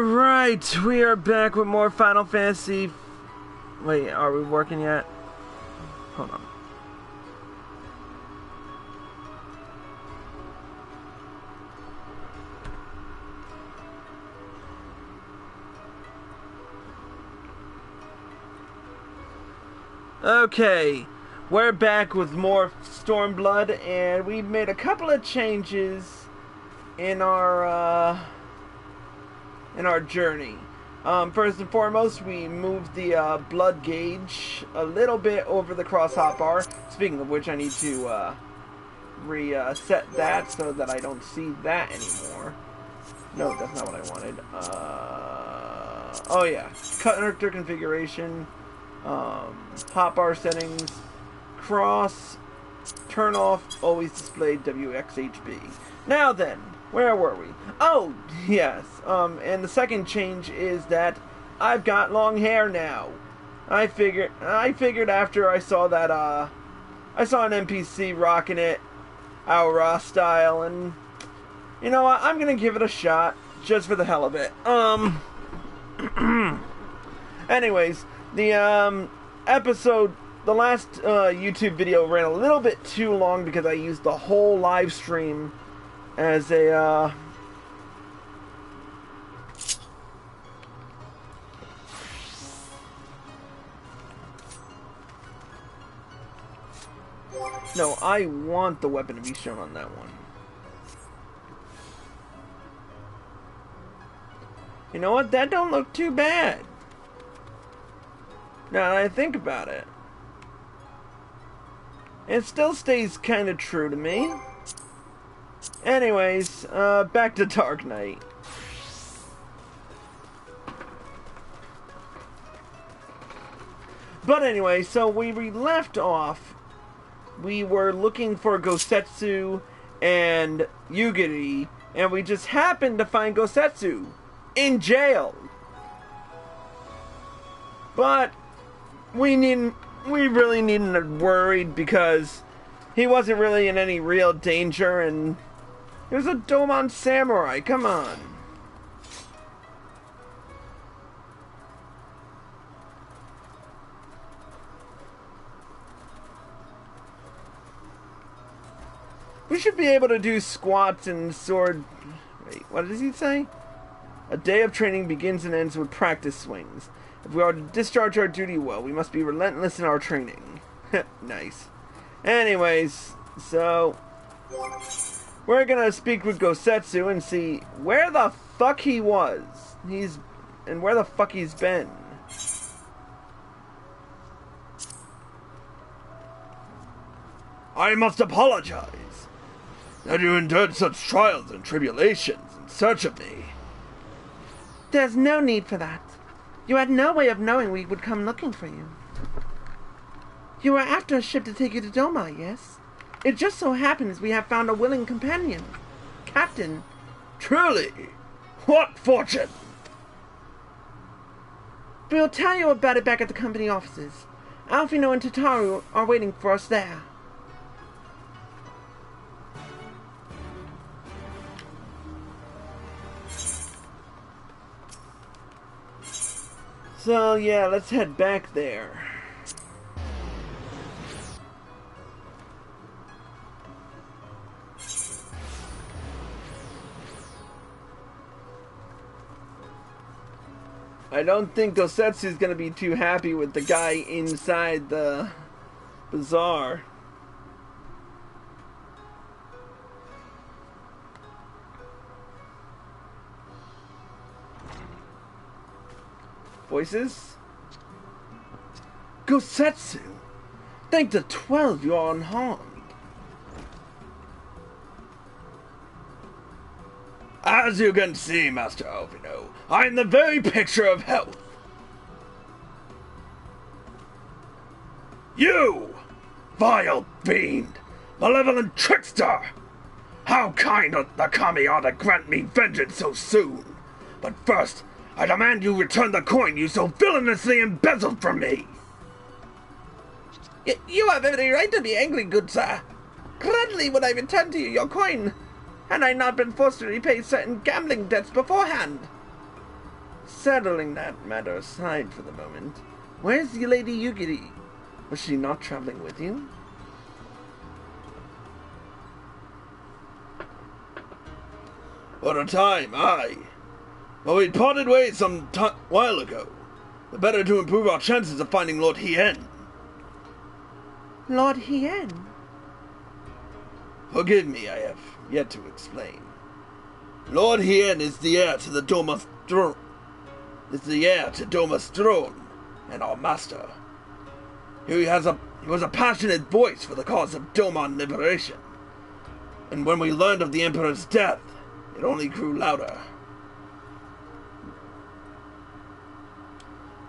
Alright, we are back with more Final Fantasy. Wait, are we working yet? Hold on. Okay, we're back with more Stormblood, and we've made a couple of changes in our journey. First and foremost, we moved the blood gauge a little bit over the cross hotbar. Speaking of which, I need to reset that so that I don't see that anymore. No, that's not what I wanted. Oh yeah, character configuration, hotbar settings, cross, turn off, always display WXHB. Now then, where were we? Oh, yes. And the second change is that I've got long hair now. I figured after I saw that, I saw an NPC rocking it, Aura style, and you know what? I'm gonna give it a shot, just for the hell of it. Anyways, the, episode, the last, YouTube video ran a little bit too long because I used the whole live stream as a, no, I want the weapon to be shown on that one. You know what? That don't look too bad. Now that I think about it. It still stays kind of true to me. Anyways, back to Dark Knight. But anyway, so we left off. We were looking for Gosetsu and Yugiri, and we just happened to find Gosetsu in jail. But we really needn't have worried because he wasn't really in any real danger, and he was a Domon samurai. Come on. We should be able to do squats and sword... Wait, what does he say? A day of training begins and ends with practice swings. If we are to discharge our duty well, we must be relentless in our training. Nice. Anyways, so... we're gonna speak with Gosetsu and see where the fuck he was. And where the fuck he's been. I must apologize that you endured such trials and tribulations in search of me. There's no need for that. You had no way of knowing we would come looking for you. You were after a ship to take you to Doma, yes? It just so happens we have found a willing companion. Captain. Truly? What fortune? We'll tell you about it back at the company offices. Alfino and Tataru are waiting for us there. So, yeah, let's head back there. I don't think Gosetsu's gonna be too happy with the guy inside the bazaar. Voices? Gosetsu! Thank the 12 you are unharmed. As you can see, Master Alfino, I am the very picture of health. You, vile fiend, malevolent trickster! How kind of the kami are to grant me vengeance so soon. But first, I demand you return the coin you so villainously embezzled from me! You have every right to be angry, good sir. Gladly would I return to you your coin, had I not been forced to repay certain gambling debts beforehand. Settling that matter aside for the moment, where's the Lady Yugiri? Was she not traveling with you? For a time, aye. But we parted ways some while ago. The better to improve our chances of finding Lord Hien. Lord Hien? Forgive me, I have yet to explain. Lord Hien is the heir to the Doma's throne. And our master. He was a passionate voice for the cause of Doman liberation. And when we learned of the Emperor's death, it only grew louder.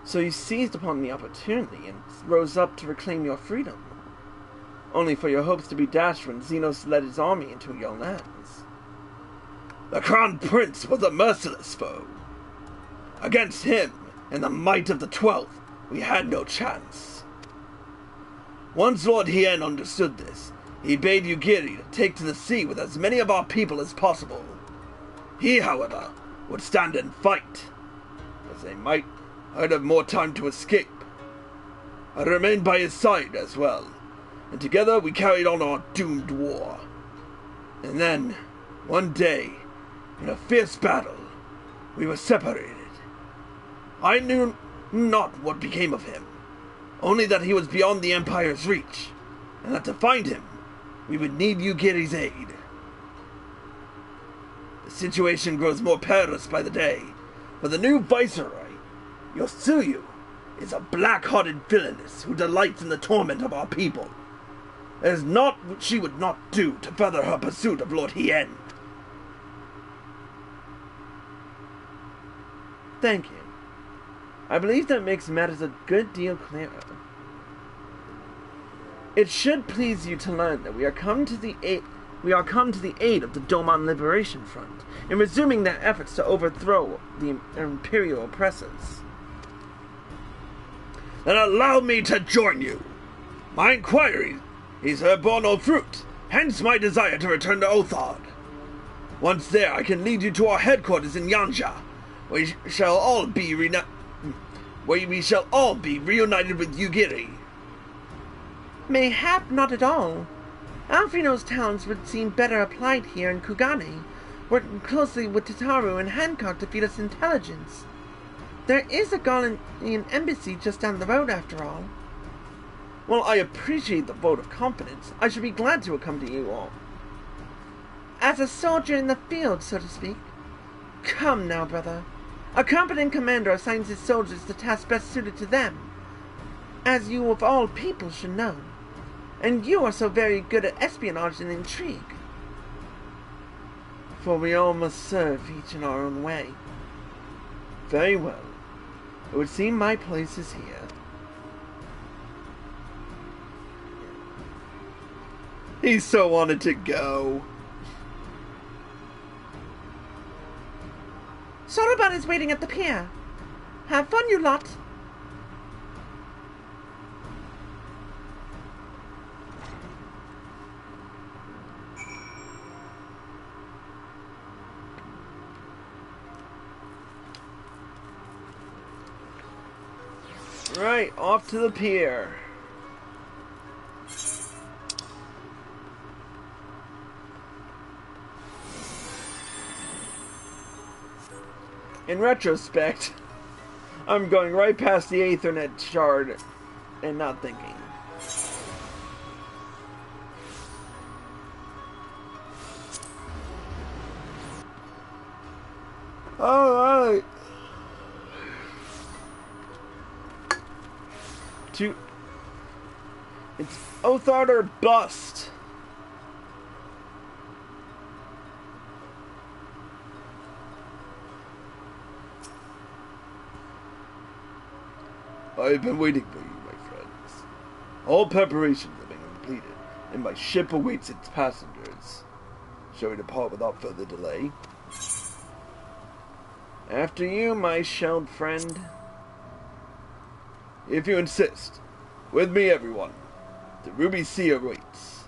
So you seized upon the opportunity and rose up to reclaim your freedom, only for your hopes to be dashed when Xenos led his army into your lands. The Crown Prince was a merciless foe. Against him and the might of the 12th, we had no chance. Once Lord Hien understood this, he bade Yugiri to take to the sea with as many of our people as possible. He, however, would stand and fight. As they might, I'd have more time to escape. I remained by his side as well, and together we carried on our doomed war. And then, one day, in a fierce battle, we were separated. I knew not what became of him, only that he was beyond the Empire's reach, and that to find him, we would need Yugiri's aid. The situation grows more perilous by the day, for the new Viceroy, Yosuyu, is a black-hearted villainess who delights in the torment of our people. It is not what she would not do to further her pursuit of Lord Hien. Thank you. I believe that makes matters a good deal clearer. It should please you to learn that we are come to the aid of the Doman Liberation Front in resuming their efforts to overthrow the imperial oppressors. Then allow me to join you. My inquiries have borne no fruit, hence my desire to return to Othard. Once there, I can lead you to our headquarters in Yanja, where we shall all be reunited with Yugiri. Mayhap not at all. Alfino's talents would seem better applied here in Kugane, working closely with Tataru and Hancock to feed us intelligence. There is a Galilean embassy just down the road, after all. Well, I appreciate the vote of confidence. I should be glad to accompany you all. As a soldier in the field, so to speak. Come now, brother. A competent commander assigns his soldiers the task best suited to them, as you of all people should know. And you are so very good at espionage and intrigue. For we all must serve each in our own way. Very well. It would seem my place is here. He so wanted to go. Soroban is waiting at the pier. Have fun, you lot. Right, off to the pier. In retrospect, I'm going right past the Aethernet shard and not thinking. Alright. It's Othard or bust. I've been waiting for you, my friends. All preparations have been completed, and my ship awaits its passengers. Shall we depart without further delay? After you, my shelled friend. If you insist. With me, everyone. The Ruby Sea awaits.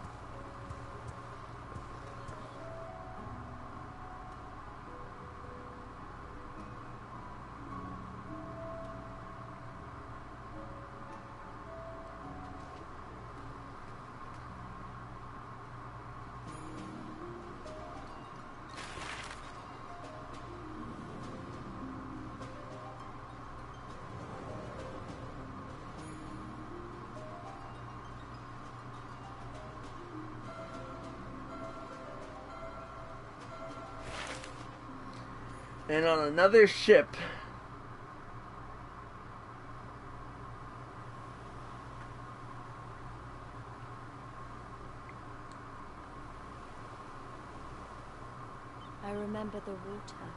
And on another ship. I remember the water,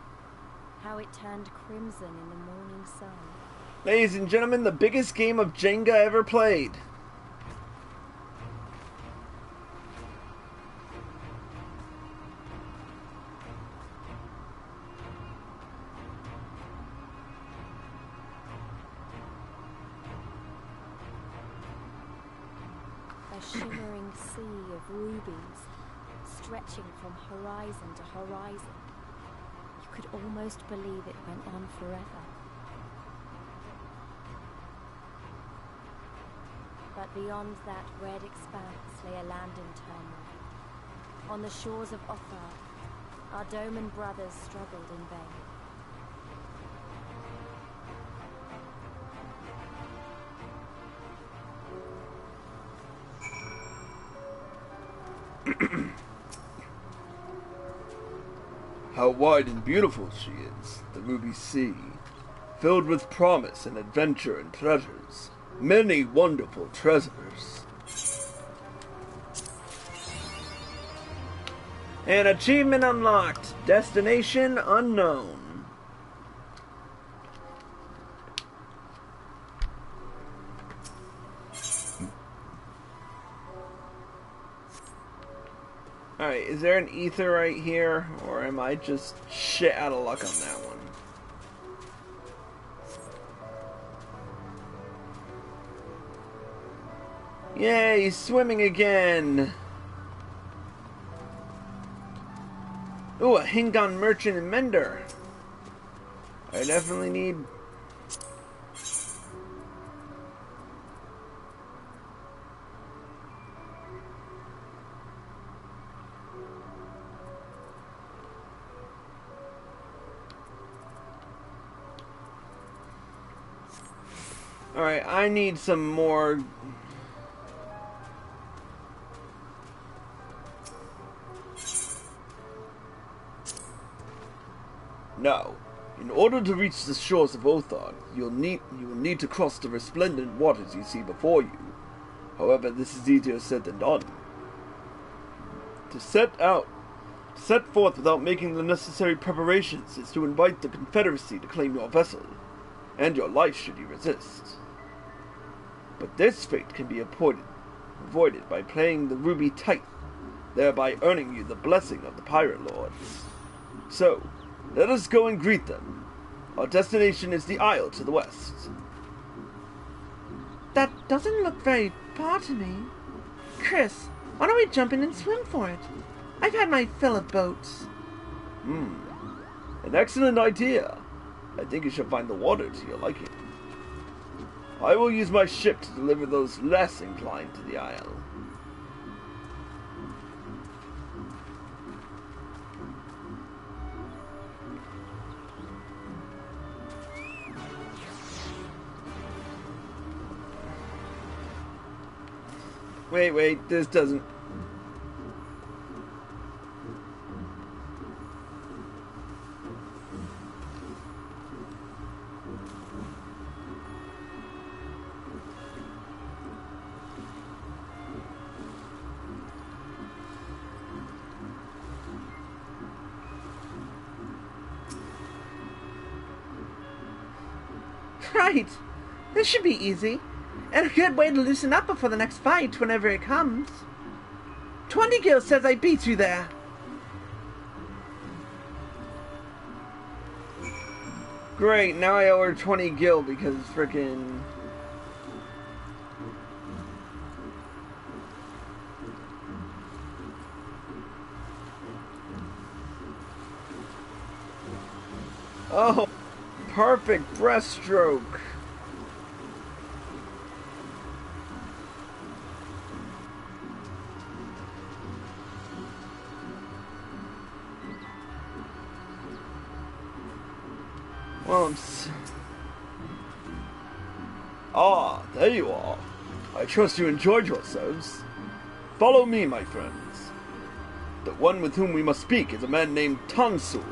how it turned crimson in the morning sun. Ladies and gentlemen, the biggest game of Jenga ever played. A shimmering sea of rubies, stretching from horizon to horizon. You could almost believe it went on forever. But beyond that red expanse lay a land in turmoil. On the shores of Othar, our Doman brothers struggled in vain. How wide and beautiful she is, the ruby sea, filled with promise and adventure and pleasures, many wonderful treasures. And achievement unlocked. Destination unknown. Alright, is there an ether right here? Or am I just shit out of luck on that one? Yay, swimming again! Ooh, a Hingon merchant and mender. I definitely need... Alright, I need some more... Now, in order to reach the shores of Othar, you will need to cross the resplendent waters you see before you. However, this is easier said than done. To set forth without making the necessary preparations is to invite the Confederacy to claim your vessel, and your life should you resist. But this fate can be avoided by playing the ruby tight, thereby earning you the blessing of the pirate lords. So, let us go and greet them. Our destination is the isle to the west. That doesn't look very far to me. Chris, why don't we jump in and swim for it? I've had my fill of boats. An excellent idea. I think you shall find the water to your liking. I will use my ship to deliver those less inclined to the isle. Wait, this doesn't... Right. This should be easy. And a good way to loosen up before the next fight, whenever it comes. 20 gil says I beat you there. Great, now I owe her 20 gil because frickin'... Oh, perfect breaststroke. Well, Ah, there you are. I trust you enjoyed yourselves. Follow me, my friends. The one with whom we must speak is a man named Tansul.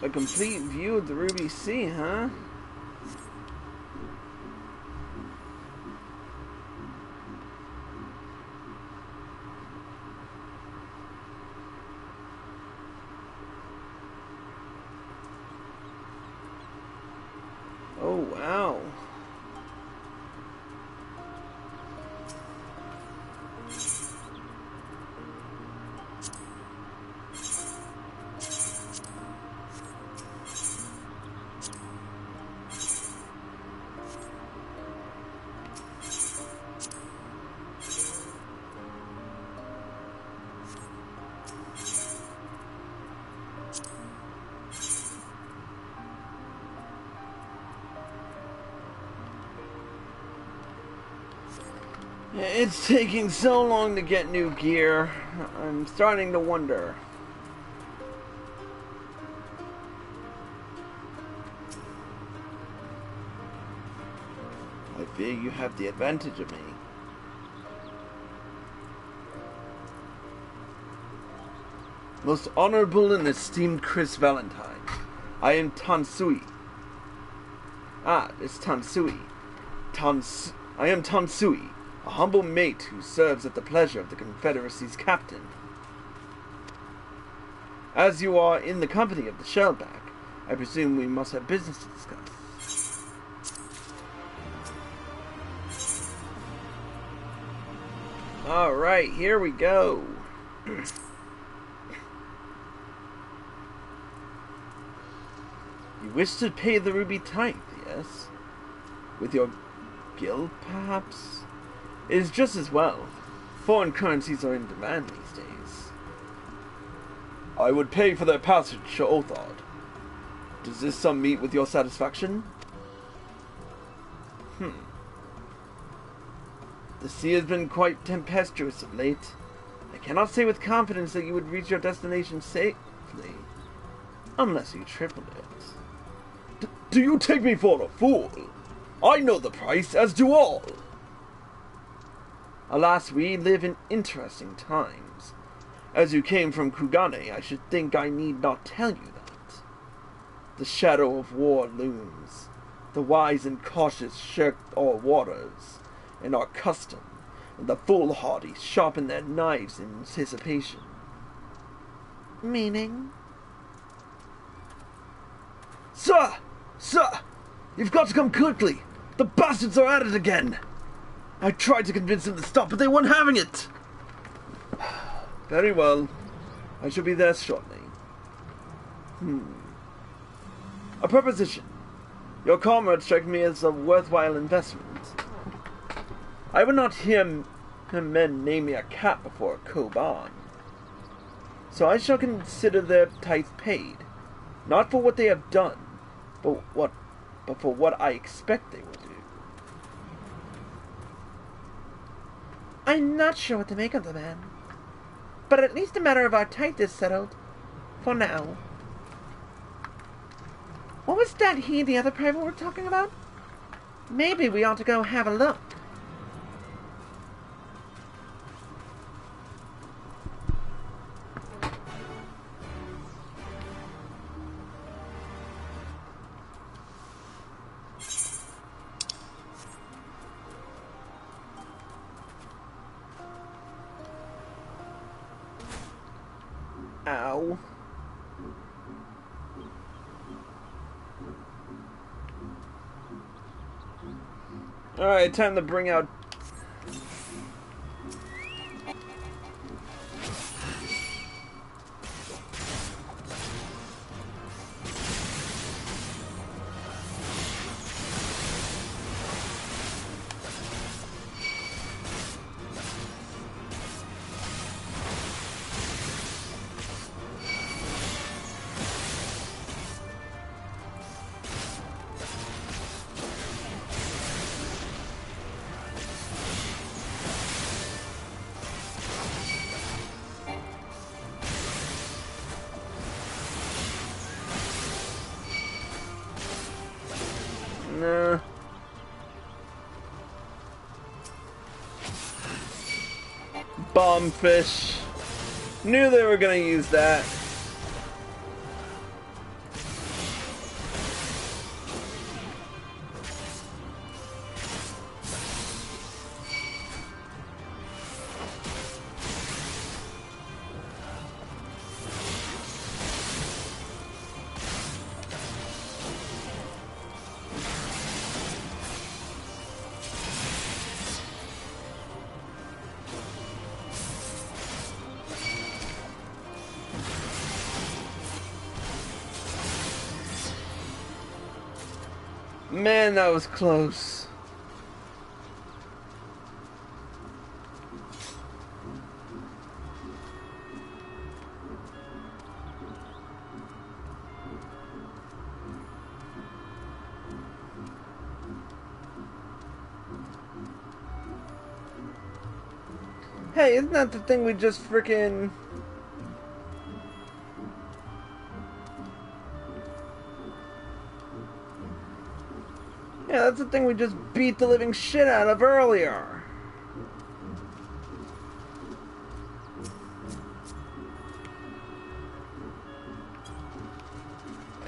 A complete view of the Ruby Sea, huh? Oh, wow. It's taking so long to get new gear. I'm starting to wonder. I fear you have the advantage of me. Most honorable and esteemed Chris Valentine, I am Tansui. It's Tansui. I am Tansui, a humble mate who serves at the pleasure of the Confederacy's captain. As you are in the company of the Shellback, I presume we must have business to discuss. Alright, here we go. You wish to pay the ruby tithe, yes? With your guild, perhaps? It is just as well. Foreign currencies are in demand these days. I would pay for their passage to Othard. Does this sum meet with your satisfaction? The sea has been quite tempestuous of late. I cannot say with confidence that you would reach your destination safely, unless you tripled it. Do you take me for a fool? I know the price, as do all. Alas, we live in interesting times. As you came from Kugane, I should think I need not tell you that. The shadow of war looms. The wise and cautious shirk all waters, and are custom, and the foolhardy sharpen their knives in anticipation. Meaning? Sir! Sir! You've got to come quickly! The bastards are at it again! I tried to convince them to stop, but they weren't having it! Very well. I shall be there shortly. A proposition. Your comrade struck me as a worthwhile investment. I would not hear men name me a cat before a Koban. So I shall consider their tithe paid, not for what they have done, but for what I expect they will do. I'm not sure what to make of the man, but at least the matter of our tithe is settled, for now. What was that he and the other private were talking about? Maybe we ought to go have a look. Ow. Alright, time to bring out... Nah. Bombfish. Knew they were gonna use that. Man, that was close. Hey, isn't that the thing we just freaking... Yeah, that's the thing we just beat the living shit out of earlier.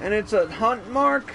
And it's a hunt mark?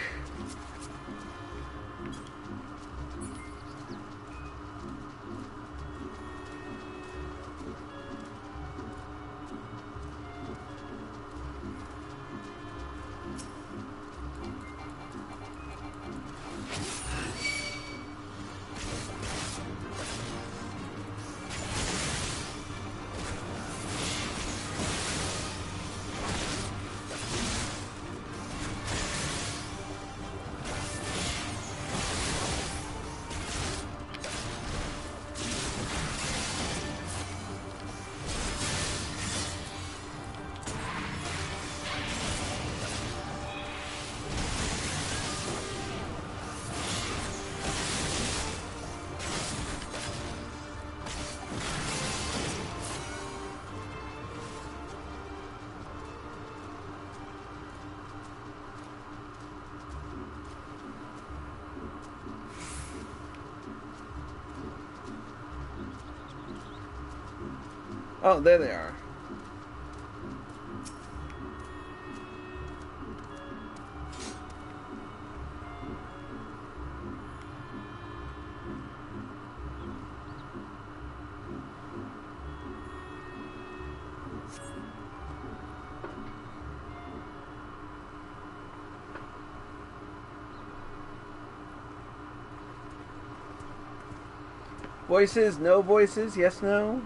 Oh, there they are. Voices, no voices, yes, no?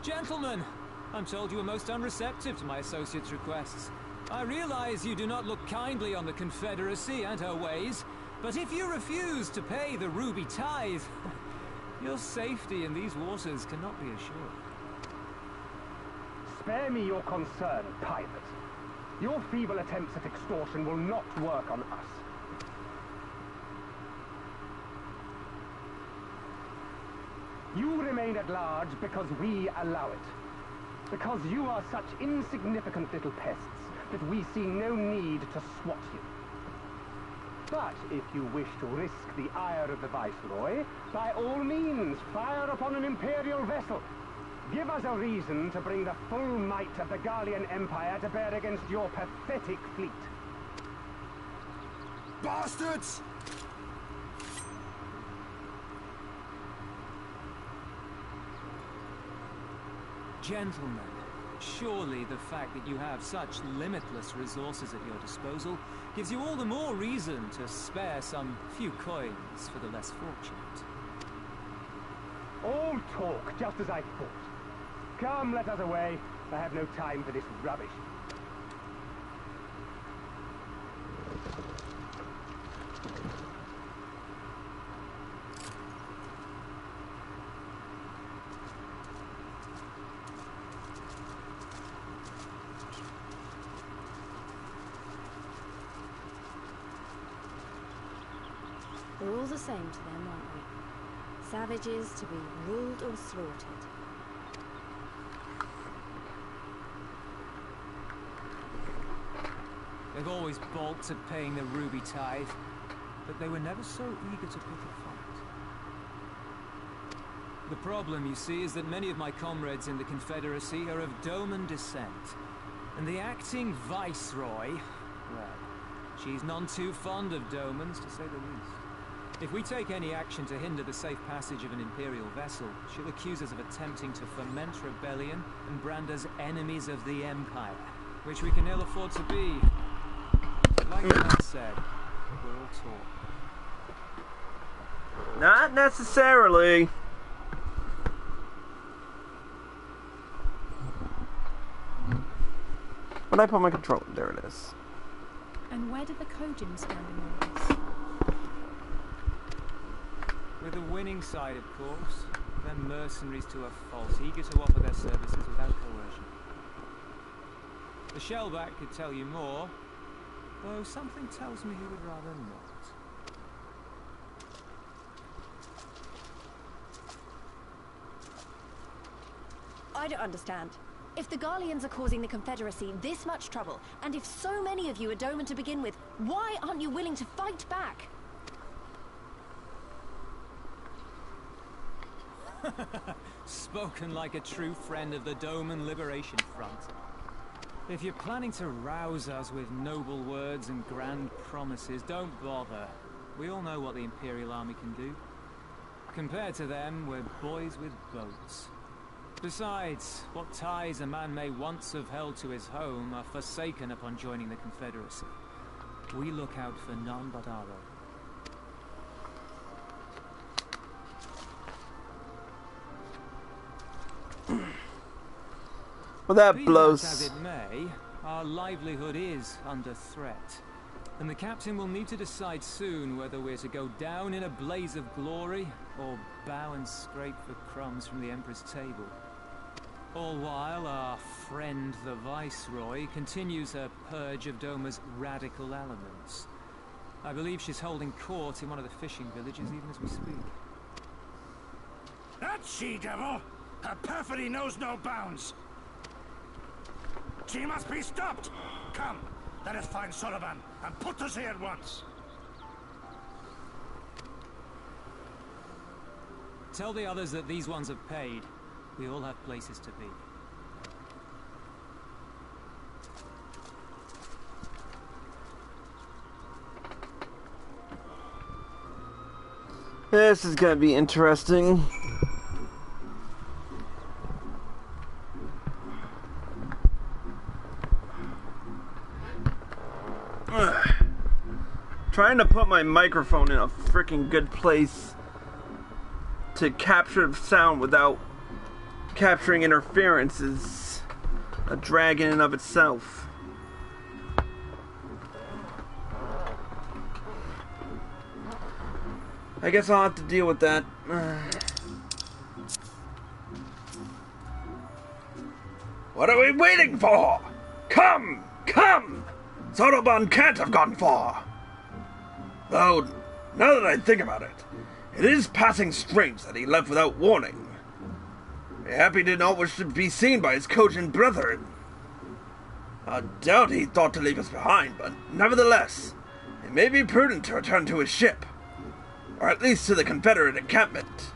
Gentlemen, I'm told you were most unreceptive to my associate's requests. I realize you do not look kindly on the Confederacy and her ways, but if you refuse to pay the ruby tithe, your safety in these waters cannot be assured. Spare me your concern, pirate. Your feeble attempts at extortion will not work on us. You remain at large because we allow it. Because you are such insignificant little pests that we see no need to swat you. But if you wish to risk the ire of the Viceroy, by all means, fire upon an Imperial vessel. Give us a reason to bring the full might of the Gallian Empire to bear against your pathetic fleet. Bastards! Gentlemen, surely the fact that you have such limitless resources at your disposal gives you all the more reason to spare some few coins for the less fortunate. All talk, just as I thought. Come, let us away. I have no time for this rubbish. We're all the same to them, aren't we? Savages to be ruled or slaughtered. They've always balked at paying the ruby tithe, but they were never so eager to pick a fight. The problem, you see, is that many of my comrades in the Confederacy are of Doman descent, and the acting Viceroy, well, she's none too fond of Domans, to say the least. If we take any action to hinder the safe passage of an Imperial vessel, she'll accuse us of attempting to foment rebellion and brand us enemies of the Empire, which we can ill afford to be. Like that said, we're all talk. Not necessarily. Where'd I put my controller? There it is. And where did the Kojin stand in all this? With the winning side, of course. They're mercenaries to a fault, eager to offer their services without coercion. The Shellback could tell you more, though something tells me he would rather not. I don't understand. If the Garleans are causing the Confederacy this much trouble, and if so many of you are Doman to begin with, why aren't you willing to fight back? Spoken like a true friend of the Doman Liberation Front. If you're planning to rouse us with noble words and grand promises, don't bother. We all know what the Imperial Army can do. Compared to them, we're boys with boats. Besides, what ties a man may once have held to his home are forsaken upon joining the Confederacy. We look out for none but our own. Well, that Be blows. that as it may, our livelihood is under threat. And the captain will need to decide soon whether we're to go down in a blaze of glory, or bow and scrape for crumbs from the Emperor's table. All while our friend the Viceroy continues her purge of Doma's radical elements. I believe she's holding court in one of the fishing villages even as we speak. That she-devil! Her perfidy knows no bounds! She must be stopped! Come, let us find Sullivan and put us here at once! Tell the others that these ones have paid. We all have places to be. This is gonna be interesting. Trying to put my microphone in a freaking good place to capture sound without capturing interference is a drag in and of itself. I guess I'll have to deal with that. What are we waiting for? Come! Come! Sotoban can't have gone far. Though, now that I think about it, it is passing strange that he left without warning. Mayhap he did not wish to be seen by his Kojin brethren. I doubt he thought to leave us behind, but nevertheless, it may be prudent to return to his ship, or at least to the Confederate encampment.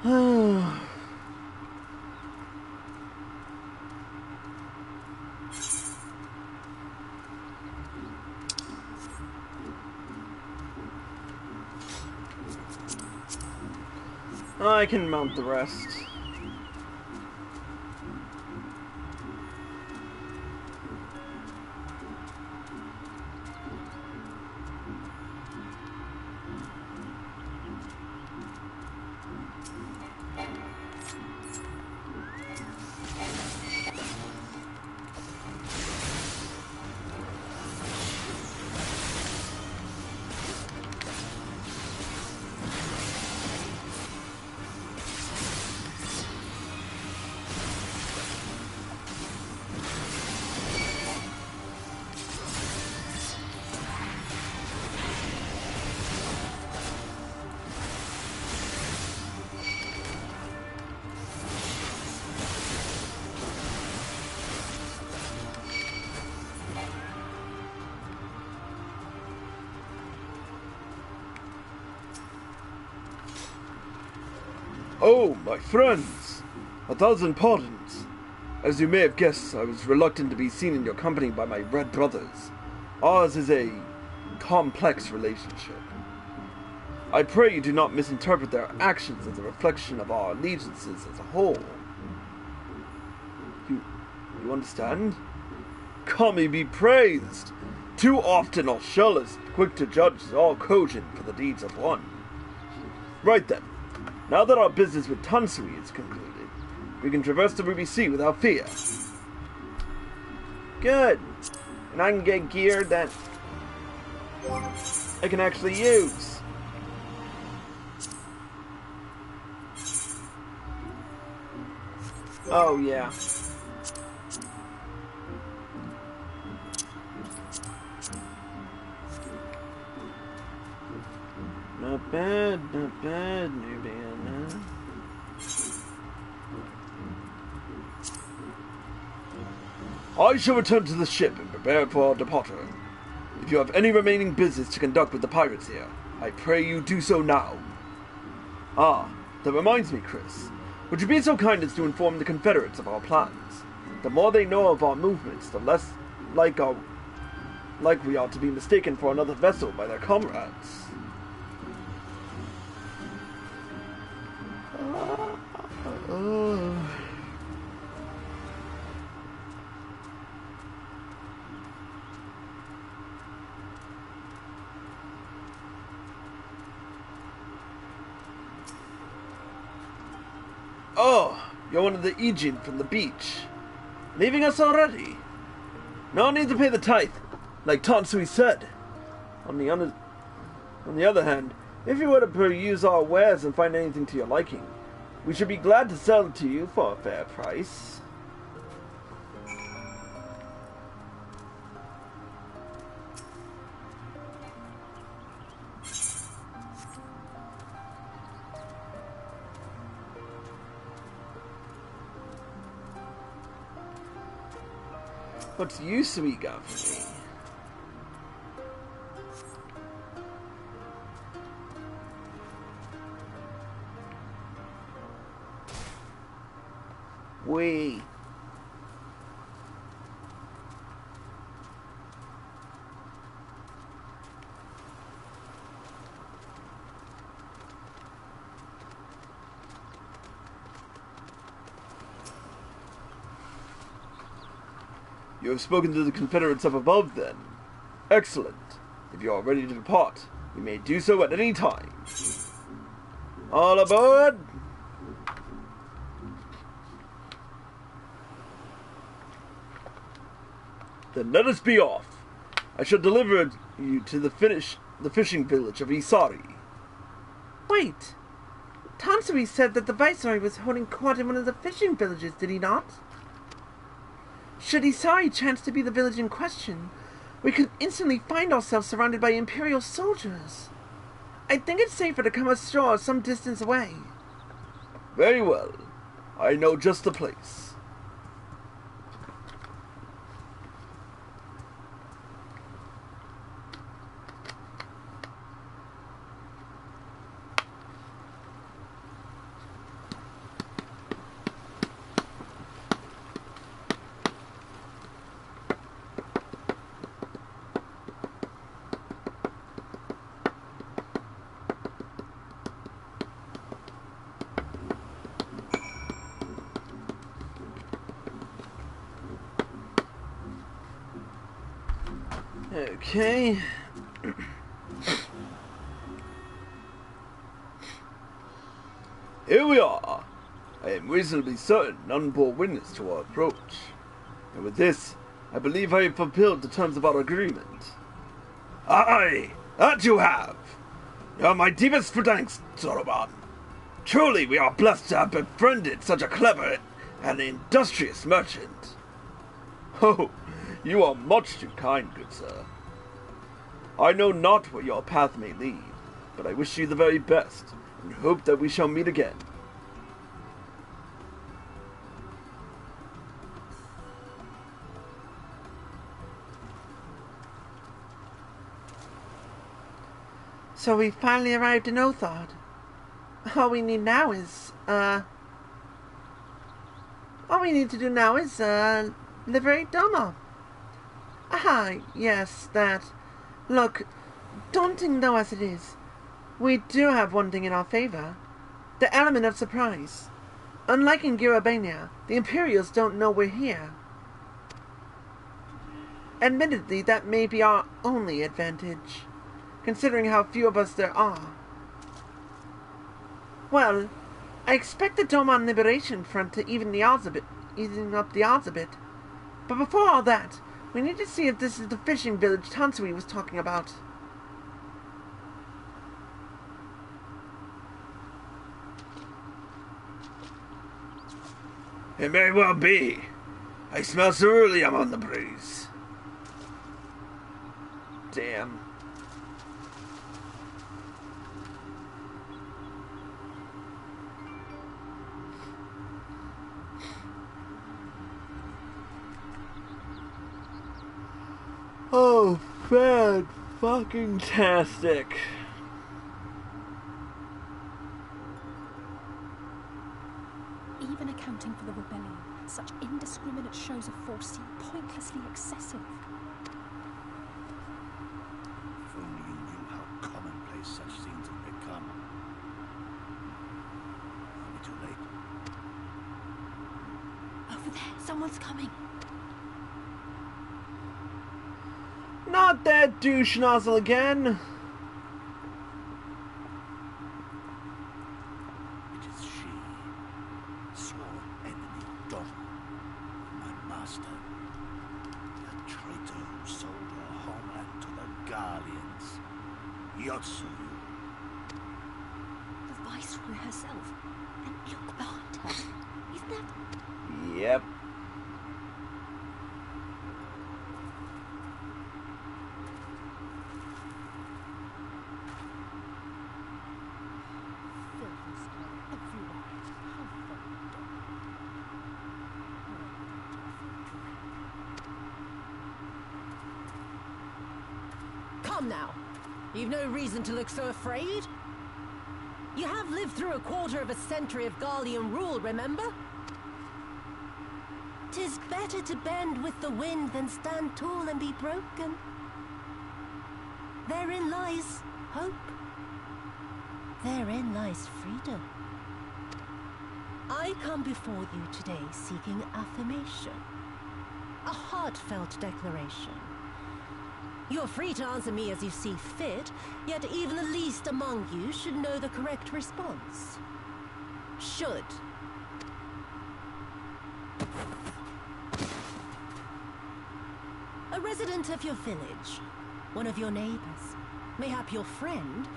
I can mount the rest. Oh, my friends! 1,000 pardons. As you may have guessed, I was reluctant to be seen in your company by my red brothers. Ours is a complex relationship. I pray you do not misinterpret their actions as a reflection of our allegiances as a whole. You understand? Kami be praised! Too often our shell is quick to judge all Kojin for the deeds of one. Right then. Now that our business with Tansui is concluded, we can traverse the Ruby Sea without fear. Good. And I can get gear that I can actually use. Oh, yeah. Not bad, Nubian. I shall return to the ship and prepare for our departure. If you have any remaining business to conduct with the pirates here, I pray you do so now. Ah, that reminds me, Chris. Would you be so kind as to inform the Confederates of our plans? The more they know of our movements, the less like we are to be mistaken for another vessel by their comrades. Oh, you're one of the Ijin from the beach. Leaving us already? No need to pay the tithe, like Tansui said. On the other hand, if you were to peruse our wares and find anything to your liking, we should be glad to sell it to you for a fair price. What's Yusui got for me? We. You have spoken to the Confederates up above, then. Excellent. If you are ready to depart, you may do so at any time. All aboard! Then let us be off. I shall deliver you to the fishing village of Isari. Wait! Tansui said that the Viceroy was holding court in one of the fishing villages, did he not? Should Isari chance to be the village in question, we could instantly find ourselves surrounded by Imperial soldiers. I think it's safer to come ashore some distance away. Very well. I know just the place. Okay. Here we are. I am reasonably certain none bore witness to our approach. And with this, I believe I have fulfilled the terms of our agreement. Aye, that you have. You are my deepest thanks, Soroban. Truly, we are blessed to have befriended such a clever and industrious merchant. Oh, you are much too kind, good sir. I know not where your path may lead, but I wish you the very best, and hope that we shall meet again. So we finally arrived in Othard. All we need now is, all we need to do now is, liberate Doma. Ah, yes, that. Look, daunting though as it is, we do have one thing in our favor. The element of surprise. Unlike in Girabania, the Imperials don't know we're here. Admittedly, that may be our only advantage, considering how few of us there are. Well, I expect the Doman Liberation Front to even up the odds a bit. But before all that, we need to see if this is the fishing village Tansui was talking about. It may well be. I smell ceruleum on the breeze. Damn. Oh, man, fucking tastic. Even accounting for the rebellion, such indiscriminate shows of force seem pointlessly excessive. If only you knew how commonplace such scenes have become. Only too late. Over there, someone's coming. Not that douche nozzle again. It is she, sworn enemy Dom, my master, the traitor who sold her homeland to the Guardians, Yotsuyu. The Viceroy herself. And look behind her. Isn't that... Yep. Come now. You've no reason to look so afraid. You have lived through a quarter of a century of Garlean rule, remember? 'Tis better to bend with the wind than stand tall and be broken. Therein lies hope. Therein lies freedom. I come before you today seeking affirmation. A heartfelt declaration. You're free to answer me as you see fit, yet even the least among you should know the correct response. Should. A resident of your village, one of your neighbors, mayhap your friend,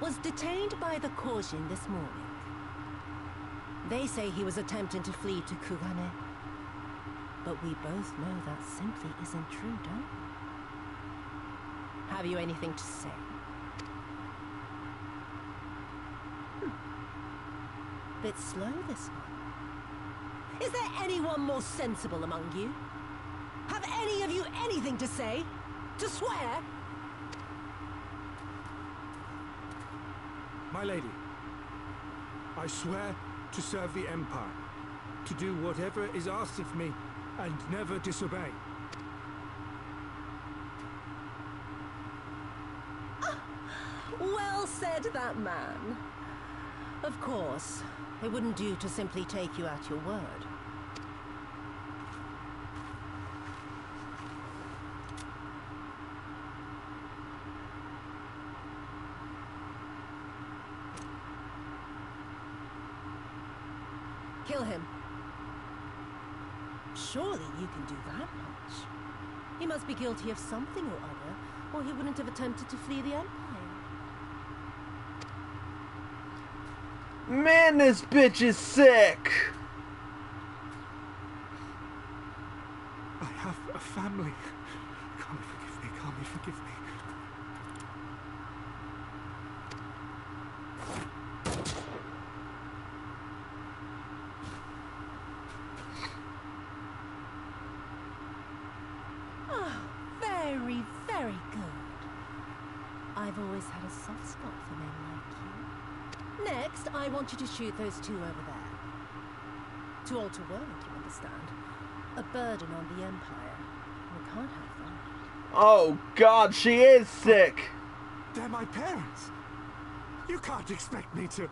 was detained by the Kojin this morning. They say he was attempting to flee to Kugane. But we both know that simply isn't true, don't we? Have you anything to say? Bit slow, this one. Is there anyone more sensible among you? Have any of you anything to say? To swear? My lady, I swear to serve the Empire, to do whatever is asked of me, and never disobey. Well said, that man. Of course, it wouldn't do to simply take you at your word. Kill him. Surely you can do that much. He must be guilty of something or other, or he wouldn't have attempted to flee the Empire. Man, this bitch is sick! I have a family. Kami, forgive me. Kami, forgive me. Very, very good. I've always had a soft spot for men like you. Next, I want you to shoot those two over there. To alter work, you understand. A burden on the Empire. We can't have that. Oh god, she is sick! They're my parents. You can't expect me to...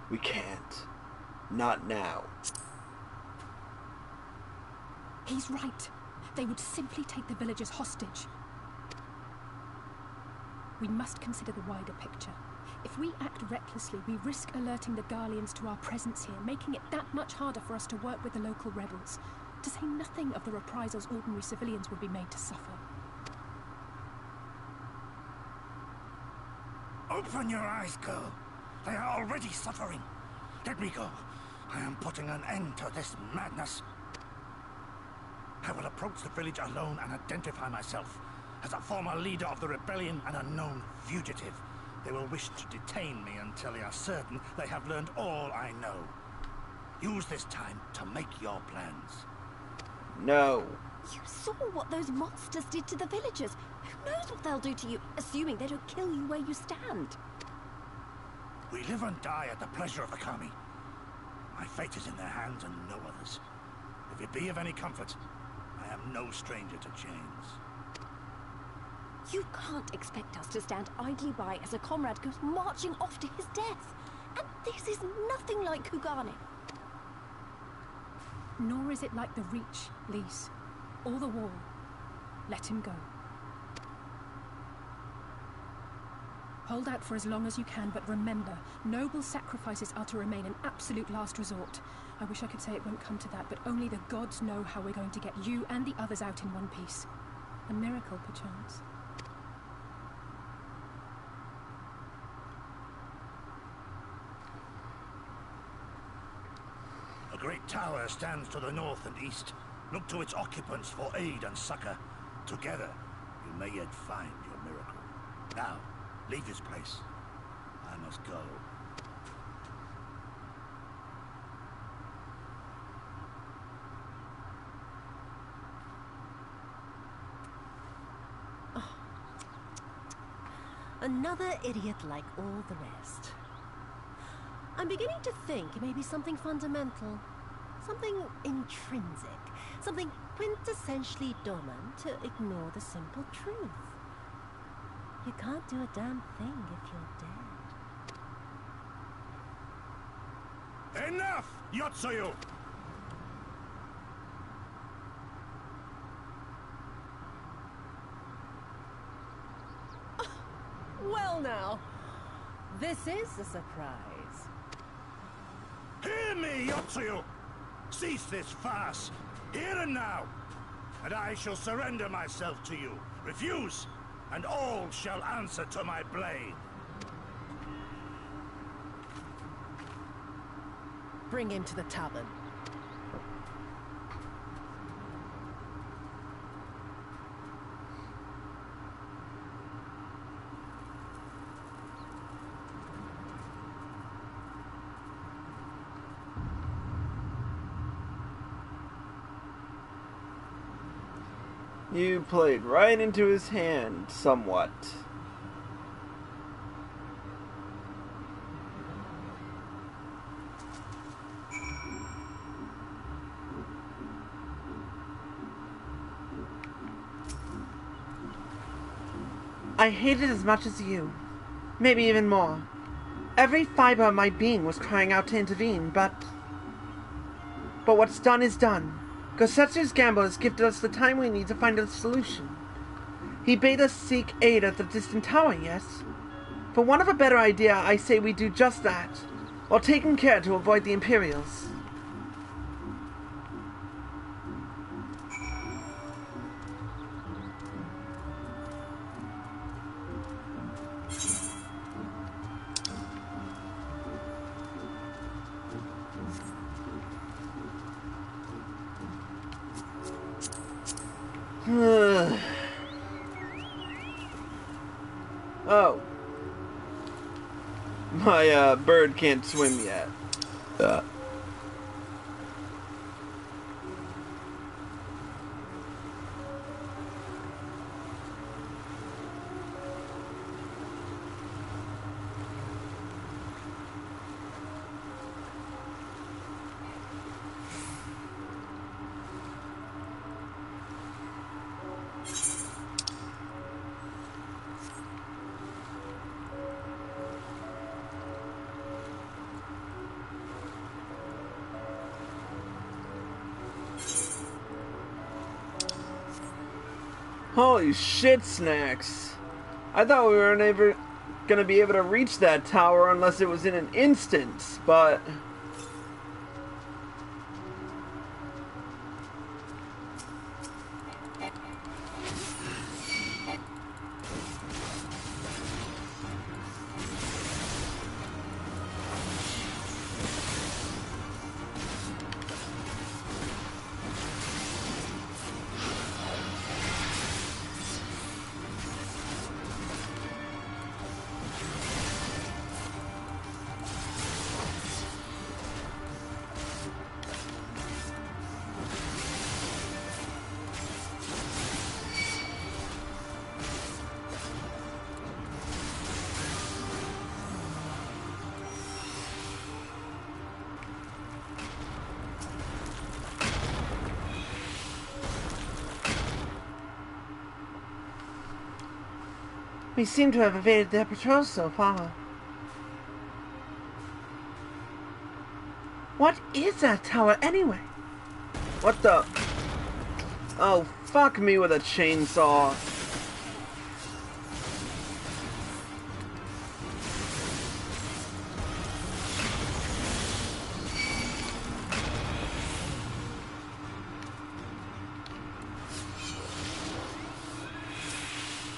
We can't. Not now. He's right. They would simply take the villagers hostage. We must consider the wider picture. If we act recklessly, we risk alerting the Garleans to our presence here, making it that much harder for us to work with the local rebels. To say nothing of the reprisals ordinary civilians would be made to suffer. Open your eyes, girl. They are already suffering. Let me go. I am putting an end to this madness. I will approach the village alone and identify myself as a former leader of the rebellion and a known fugitive. They will wish to detain me until they are certain they have learned all I know. Use this time to make your plans. No. You saw what those monsters did to the villagers. Who knows what they'll do to you, assuming they don't kill you where you stand. We live and die at the pleasure of the Kami. My fate is in their hands and no others. If it be of any comfort, I am no stranger to chains. You can't expect us to stand idly by as a comrade goes marching off to his death. And this is nothing like Kugane. Nor is it like the Reach, Lyse, or the Wall. Let him go. Hold out for as long as you can, but remember, noble sacrifices are to remain an absolute last resort. I wish I could say it won't come to that, but only the gods know how we're going to get you and the others out in one piece. A miracle, perchance. A great tower stands to the north and east. Look to its occupants for aid and succor. Together, you may yet find your miracle. Now, leave this place. I must go. Oh. Another idiot like all the rest. I'm beginning to think it may be something fundamental. Something intrinsic. Something quintessentially Doman to ignore the simple truth. You can't do a damn thing if you're dead. Enough, Yotsuyu! Well now, this is a surprise. Hear me, Yotsuyu! Cease this farce, here and now, and I shall surrender myself to you. Refuse, and all shall answer to my blade. Bring him to the tavern. You played right into his hand, somewhat. I hate it as much as you. Maybe even more. Every fiber of my being was crying out to intervene, but what's done is done. Gosetsu's gamble has gifted us the time we need to find a solution. He bade us seek aid at the distant tower, yes? For want of a better idea, I say we do just that, while taking care to avoid the Imperials. Oh. My, bird can't swim yet. Holy shit, Snacks. I thought we were never gonna be able to reach that tower unless it was in an instant, but... We seem to have evaded their patrols so far. What is that tower anyway? What the... Oh, fuck me with a chainsaw.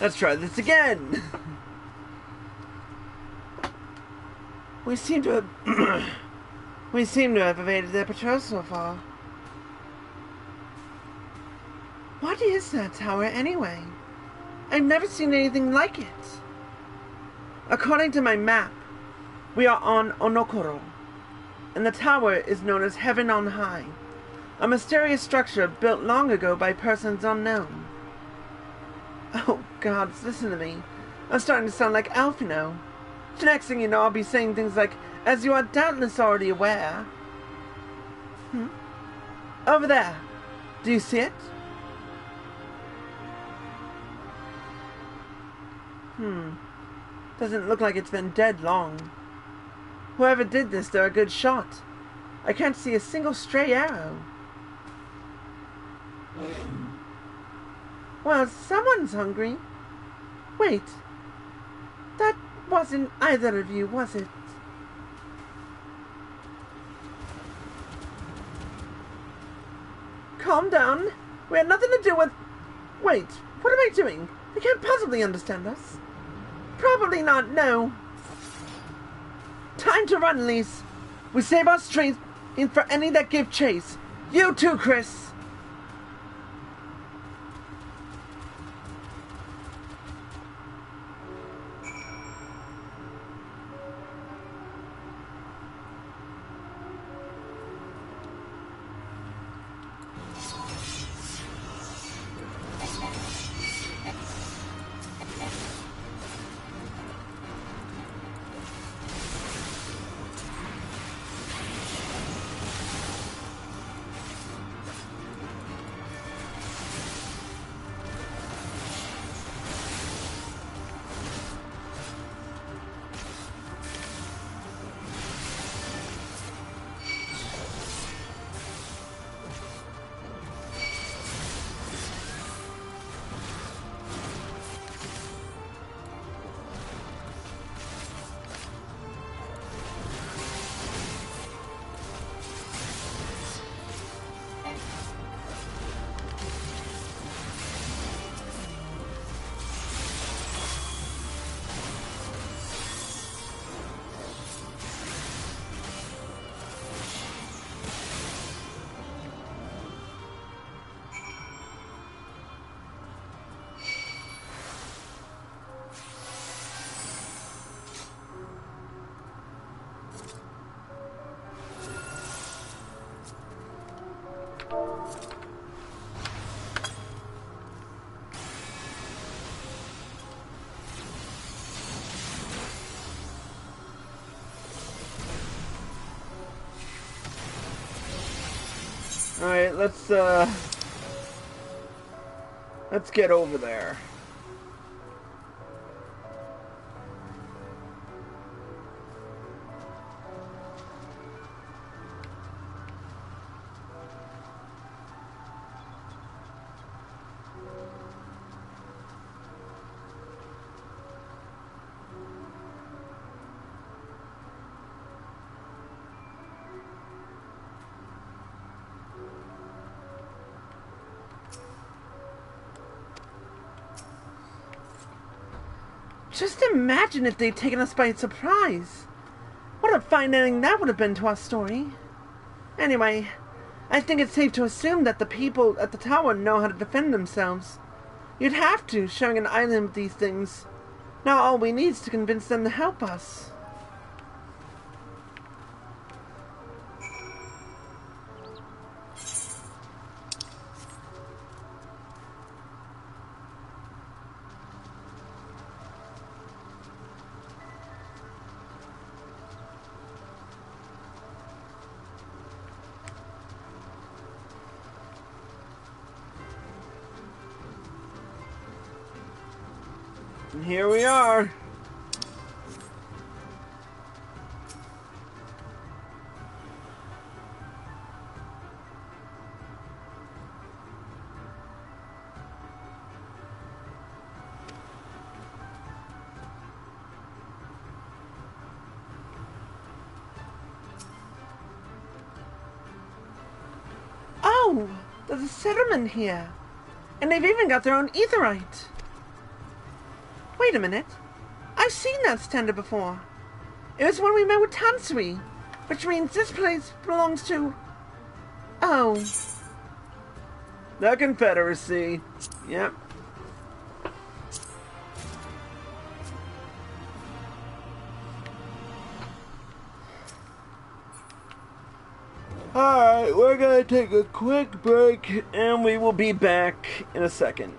Let's try this again. We seem to have evaded their patrols so far. What is that tower anyway? I've never seen anything like it. According to my map, we are on Onokoro, and the tower is known as Heaven on High, a mysterious structure built long ago by persons unknown. Oh, gods, listen to me. I'm starting to sound like Alphino. The next thing you know, I'll be saying things like, as you are doubtless already aware. Over there. Do you see it? Doesn't look like it's been dead long. Whoever did this, they're a good shot. I can't see a single stray arrow. Well, someone's hungry. Wait. That wasn't either of you, was it? Calm down. We had nothing to do with... Wait, what am I doing? They can't possibly understand us. Probably not, no. Time to run, Lyse. We save our strength in for any that give chase. You too, Chris. Alright, let's get over there. Just imagine if they'd taken us by surprise. What a fine ending that would have been to our story. Anyway, I think it's safe to assume that the people at the tower know how to defend themselves. You'd have to, sharing an island with these things. Now all we need is to convince them to help us. And here we are. Oh, there's a settlement here. And they've even got their own etherite. Wait a minute. I've seen that standard before. It was when we met with Tansui, which means this place belongs to... Oh. The Confederacy. Yep. Alright, we're gonna take a quick break and we will be back in a second.